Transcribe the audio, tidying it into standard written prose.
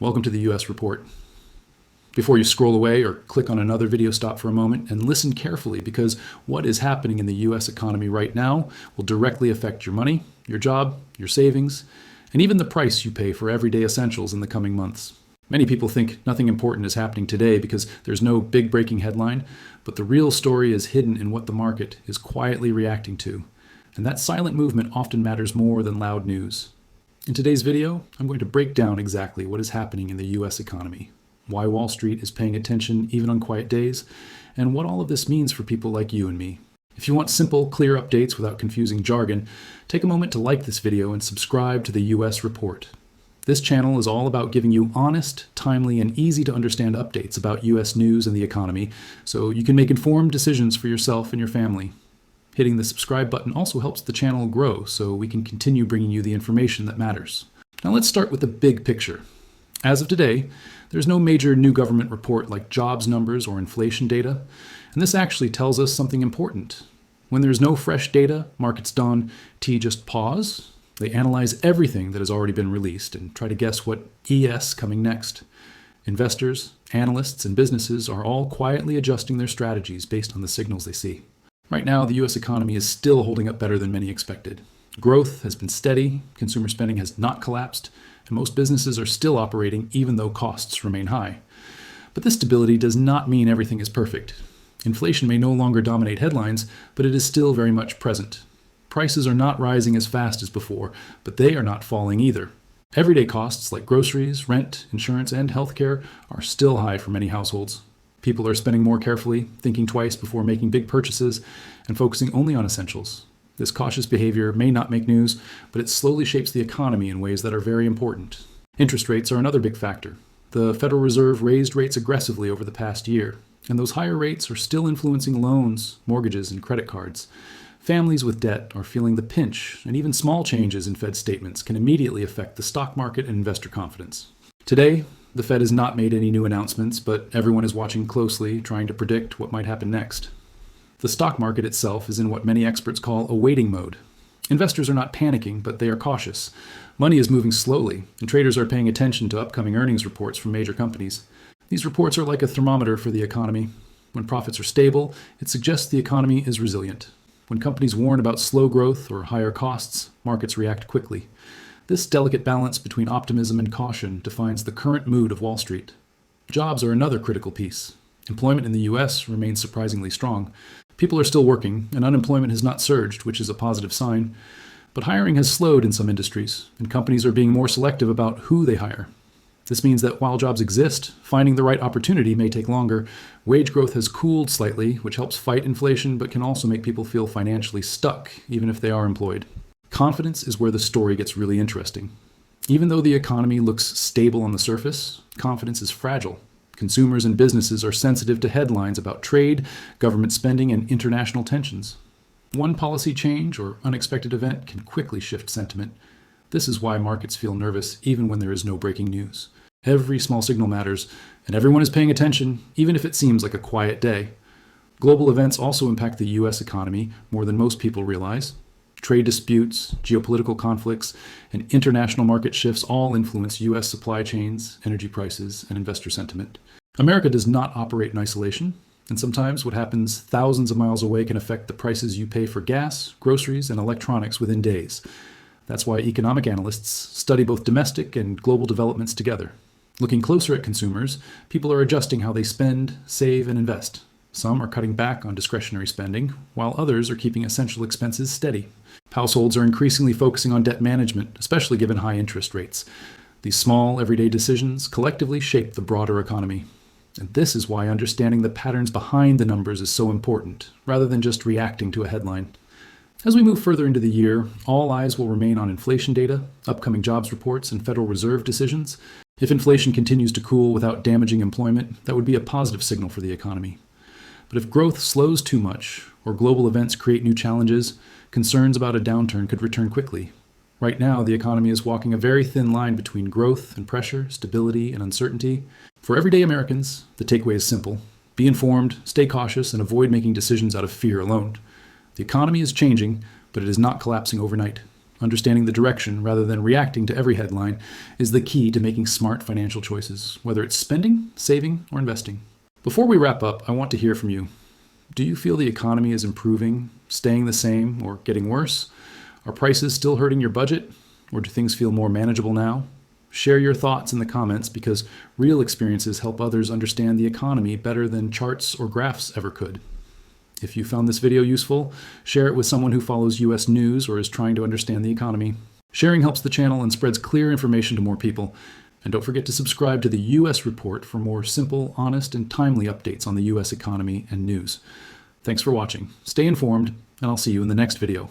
Welcome to the US Report. Before you scroll away or click on another video, stop for a moment and listen carefully, because what is happening in the US economy right now will directly affect your money, your job, your savings, and even the price you pay for everyday essentials in the coming months. Many people think nothing important is happening today because there's no big breaking headline, but the real story is hidden in what the market is quietly reacting to. And that silent movement often matters more than loud news. In today's video, I'm going to break down exactly what is happening in the US economy, why Wall Street is paying attention even on quiet days, and what all of this means for people like you and me. If you want simple, clear updates without confusing jargon, take a moment to like this video and subscribe to the US Report. This channel is all about giving you honest, timely, and easy to understand updates about US news and the economy, so you can make informed decisions for yourself and your family. Hitting the subscribe button also helps the channel grow so we can continue bringing you the information that matters. Now let's start with the big picture. As of today, there's no major new government report like jobs numbers or inflation data, and this actually tells us something important. When there's no fresh data, markets don T just pause. They analyze everything that has already been released and try to guess what ES coming next. Investors, analysts, and businesses are all quietly adjusting their strategies based on the signals they see. Right now, the US economy is still holding up better than many expected. Growth has been steady, consumer spending has not collapsed, and most businesses are still operating even though costs remain high. But this stability does not mean everything is perfect. Inflation may no longer dominate headlines, but it is still very much present. Prices are not rising as fast as before, but they are not falling either. Everyday costs like groceries, rent, insurance, and healthcare are still high for many households. People are spending more carefully, thinking twice before making big purchases, and focusing only on essentials. This cautious behavior may not make news, but it slowly shapes the economy in ways that are very important. Interest rates are another big factor. The Federal Reserve raised rates aggressively over the past year, and those higher rates are still influencing loans, mortgages, and credit cards. Families with debt are feeling the pinch, and even small changes in Fed statements can immediately affect the stock market and investor confidence. Today, the Fed has not made any new announcements, but everyone is watching closely, trying to predict what might happen next. The stock market itself is in what many experts call a waiting mode. Investors are not panicking, but they are cautious. Money is moving slowly, and traders are paying attention to upcoming earnings reports from major companies. These reports are like a thermometer for the economy. When profits are stable, it suggests the economy is resilient. When companies warn about slow growth or higher costs, markets react quickly. This delicate balance between optimism and caution defines the current mood of Wall Street. Jobs are another critical piece. Employment in the US remains surprisingly strong. People are still working, and unemployment has not surged, which is a positive sign. But hiring has slowed in some industries, and companies are being more selective about who they hire. This means that while jobs exist, finding the right opportunity may take longer. Wage growth has cooled slightly, which helps fight inflation, but can also make people feel financially stuck, even if they are employed. Confidence is where the story gets really interesting. Even though the economy looks stable on the surface, confidence is fragile. Consumers and businesses are sensitive to headlines about trade, government spending, and international tensions. One policy change or unexpected event can quickly shift sentiment. This is why markets feel nervous even when there is no breaking news. Every small signal matters, and everyone is paying attention, even if it seems like a quiet day. Global events also impact the US economy more than most people realize. Trade disputes, geopolitical conflicts, and international market shifts all influence US supply chains, energy prices, and investor sentiment. America does not operate in isolation, and sometimes what happens thousands of miles away can affect the prices you pay for gas, groceries, and electronics within days. That's why economic analysts study both domestic and global developments together. Looking closer at consumers, people are adjusting how they spend, save, and invest. Some are cutting back on discretionary spending, while others are keeping essential expenses steady. Households are increasingly focusing on debt management, especially given high interest rates. These small, everyday decisions collectively shape the broader economy. And this is why understanding the patterns behind the numbers is so important, rather than just reacting to a headline. As we move further into the year, all eyes will remain on inflation data, upcoming jobs reports, and Federal Reserve decisions. If inflation continues to cool without damaging employment, that would be a positive signal for the economy. But if growth slows too much, or global events create new challenges, concerns about a downturn could return quickly. Right now, the economy is walking a very thin line between growth and pressure, stability and uncertainty. For everyday Americans, the takeaway is simple. Be informed, stay cautious, and avoid making decisions out of fear alone. The economy is changing, but it is not collapsing overnight. Understanding the direction rather than reacting to every headline is the key to making smart financial choices, whether it's spending, saving, or investing. Before we wrap up, I want to hear from you. Do you feel the economy is improving, staying the same, or getting worse? Are prices still hurting your budget, or do things feel more manageable now? Share your thoughts in the comments because real experiences help others understand the economy better than charts or graphs ever could. If you found this video useful, share it with someone who follows US news or is trying to understand the economy. Sharing helps the channel and spreads clear information to more people. And don't forget to subscribe to the US Report for more simple, honest, and timely updates on the US economy and news. Thanks for watching. Stay informed, and I'll see you in the next video.